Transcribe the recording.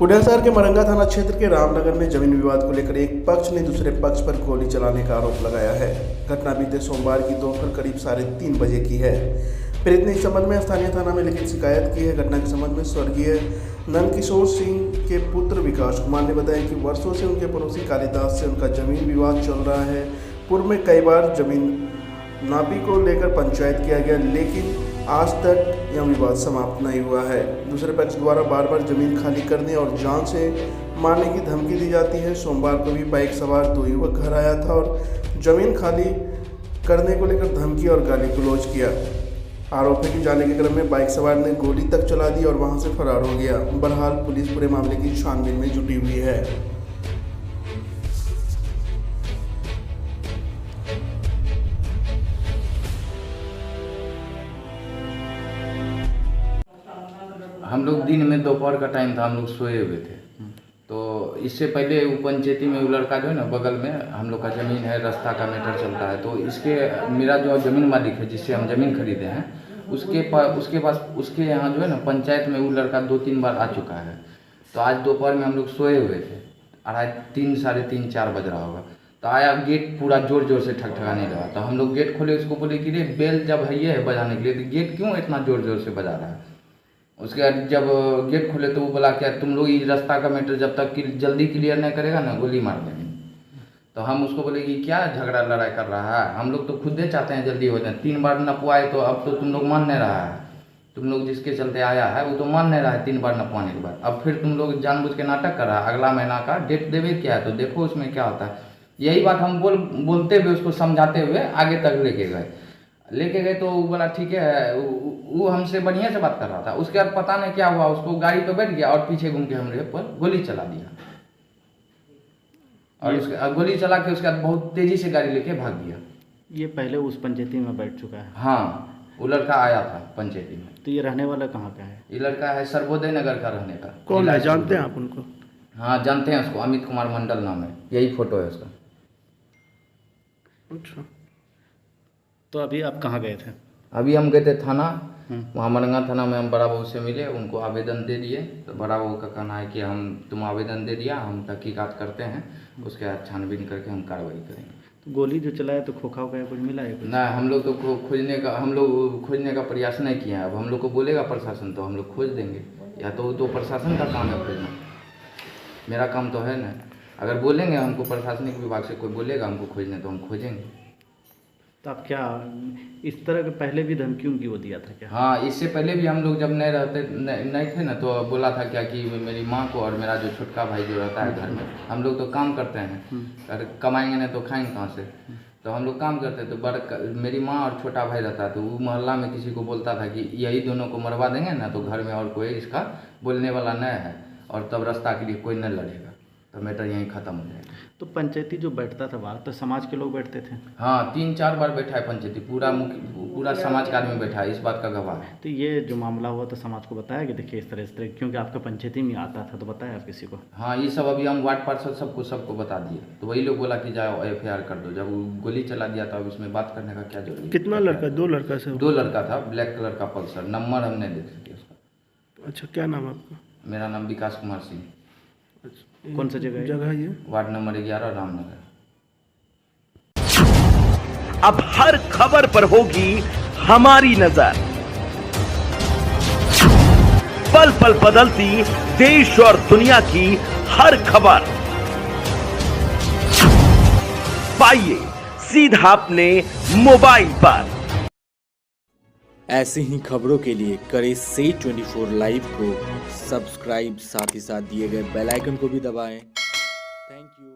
पूर्णिया शहर के मरंगा थाना क्षेत्र के रामनगर में जमीन विवाद को लेकर एक पक्ष ने दूसरे पक्ष पर गोली चलाने का आरोप लगाया है। घटना बीते सोमवार की दोपहर करीब 3:30 बजे की है। पीड़ित ने इस संबंध में स्थानीय थाना में लिखित शिकायत की है। घटना के संबंध में स्वर्गीय नंदकिशोर सिंह के पुत्र विकास कुमार ने बताया कि वर्षों से उनके पड़ोसी कालिदास से उनका जमीन विवाद चल रहा है। पूर्व में कई बार जमीन नापी को लेकर पंचायत किया गया, लेकिन आज तक यह विवाद समाप्त नहीं हुआ है। दूसरे पक्ष द्वारा बार बार जमीन खाली करने और जान से मारने की धमकी दी जाती है। सोमवार को भी बाइक सवार 2 युवक घर आया था और जमीन खाली करने को लेकर धमकी और गाली गलौज किया। आरोप है कि जाने के क्रम में बाइक सवार ने गोली तक चला दी और वहां से फरार हो गया। बहरहाल पुलिस पूरे मामले की छानबीन में जुटी हुई है। हम लोग दिन में दोपहर का टाइम था, हम लोग सोए हुए थे। तो इससे पहले वो पंचायती में वो लड़का जो है ना, बगल में हम लोग का ज़मीन है, रास्ता का मैटर चलता है। तो इसके मेरा जो ज़मीन मालिक है जिससे हम ज़मीन खरीदे हैं, उसके पास उसके यहाँ जो है ना पंचायत में वो लड़का 2-3 बार आ चुका है। तो आज दोपहर में हम लोग सोए हुए थे, 3:30 साढ़े 3 4 बज रहा होगा। तो आया, गेट पूरा ज़ोर ज़ोर से ठकठकाने लगा। तो हम लोग गेट खोले, उसको बोले कि रे बेल जब है ये है बजाने के लिए, तो गेट क्यों इतना ज़ोर ज़ोर से बजा रहा है। उसके बाद जब गेट खोले तो वो बोला क्या तुम लोग इस रास्ता का मैटर जब तक जल्दी क्लियर नहीं करेगा ना गोली मार देंगे। तो हम उसको बोले कि क्या झगड़ा लड़ाई कर रहा है, हम लोग तो खुद ही चाहते हैं जल्दी हो जाए। 3 बार नपवाए तो अब तो तुम लोग मान नहीं रहा है। तुम लोग जिसके चलते आया है वो तो मान नहीं रहा है 3 बार नपवाने के बाद। अब फिर तुम लोग जानबूझ के नाटक कर रहा है। अगला महीना का डेट देवे क्या है तो देखो उसमें क्या होता है। यही बात हम बोलते हुए उसको समझाते हुए आगे तक लेके गए तो वो बोला ठीक है। वो हमसे बढ़िया से बात कर रहा था। उसके बाद पता नहीं क्या हुआ, उसको गाड़ी पे बैठ गया और पीछे घूम के हमरे पर गोली चला दिया। और उसके गोली चला के उसके बाद बहुत तेजी से गाड़ी लेके भाग गया। ये पहले उस पंचायती में बैठ चुका है? हाँ, वो लड़का आया था पंचायती में। तो ये रहने वाला कहाँ का है? ये लड़का है सर्वोदय नगर का रहने का। कौन है, जानते हैं आप उनको? हाँ जानते हैं उसको, अमित कुमार मंडल नाम है, यही फोटो है उसका। अच्छा, तो अभी आप कहाँ गए थे? अभी हम गए थे थाना, वहाँ मरंगा थाना में हम बड़ा बहू से मिले, उनको आवेदन दे दिए। तो बड़ा बहू का कहना है कि तुम आवेदन दे दिया, हम तहकीकात करते हैं, उसके बाद छानबीन करके हम कार्रवाई करेंगे। तो गोली जो चला है तो खोखा वोखा कुछ मिला है? नहीं, हम लोग तो खोजने का प्रयास नहीं किया है। अब हम लोग को बोलेगा प्रशासन तो हम लोग खोज देंगे, या तो प्रशासन का काम है खोजना, मेरा काम तो है नहीं। अगर बोलेंगे हमको प्रशासनिक विभाग से कोई बोलेगा हमको खोजने तो हम खोजेंगे। तो आप क्या इस तरह के पहले भी धमकियों की वो दिया था क्या? हाँ, इससे पहले भी हम लोग जब नहीं थे ना तो बोला था क्या कि मेरी माँ को और मेरा जो छोटका भाई जो रहता है घर में, हम लोग तो काम करते हैं, अगर कमाएंगे नहीं तो खाएंगे कहाँ से। तो हम लोग काम करते तो मेरी माँ और छोटा भाई रहता तो वो मोहल्ला में किसी को बोलता था कि यही दोनों को मरवा देंगे ना तो घर में और कोई इसका बोलने वाला नहीं है, और तब रास्ता के लिए कोई नहीं लड़ेगा, तो मैटर यहीं ख़त्म हो जाएगा। तो पंचायती जो बैठता था वहाँ तो समाज के लोग बैठते थे? हाँ, 3-4 बार बैठा है पंचायती, पूरा समाज का आदमी बैठा है, इस बात का गवाह है। तो ये जो मामला हुआ तो समाज को बताया कि देखिए इस तरह, क्योंकि आपका पंचायती में आता था, तो बताया आप किसी को? हाँ, ये सब अभी हम वार्ड पार्षद सबको बता दिए। तो वही लोग बोला कि जाओ FIR कर दो। जब वो गोली चला दिया था, अब इसमें बात करने का क्या जरूरी? कितना लड़का? 2 लड़का से? 2 लड़का था, ब्लैक कलर का पल्सर, नंबर हम नहीं देख सके उसका। अच्छा, क्या नाम है आपका? मेरा नाम विकास कुमार सिंह। अच्छा, कौन सा जगह है ये? Ward number 11 Ramnagar. अब हर खबर पर होगी हमारी नजर, पल पल बदलती देश और दुनिया की हर खबर पाइए सीधा अपने मोबाइल पर। ऐसी ही खबरों के लिए करें से 24 लाइव को सब्सक्राइब, साथ ही साथ दिए गए बेल आइकन को भी दबाएं। Thank you.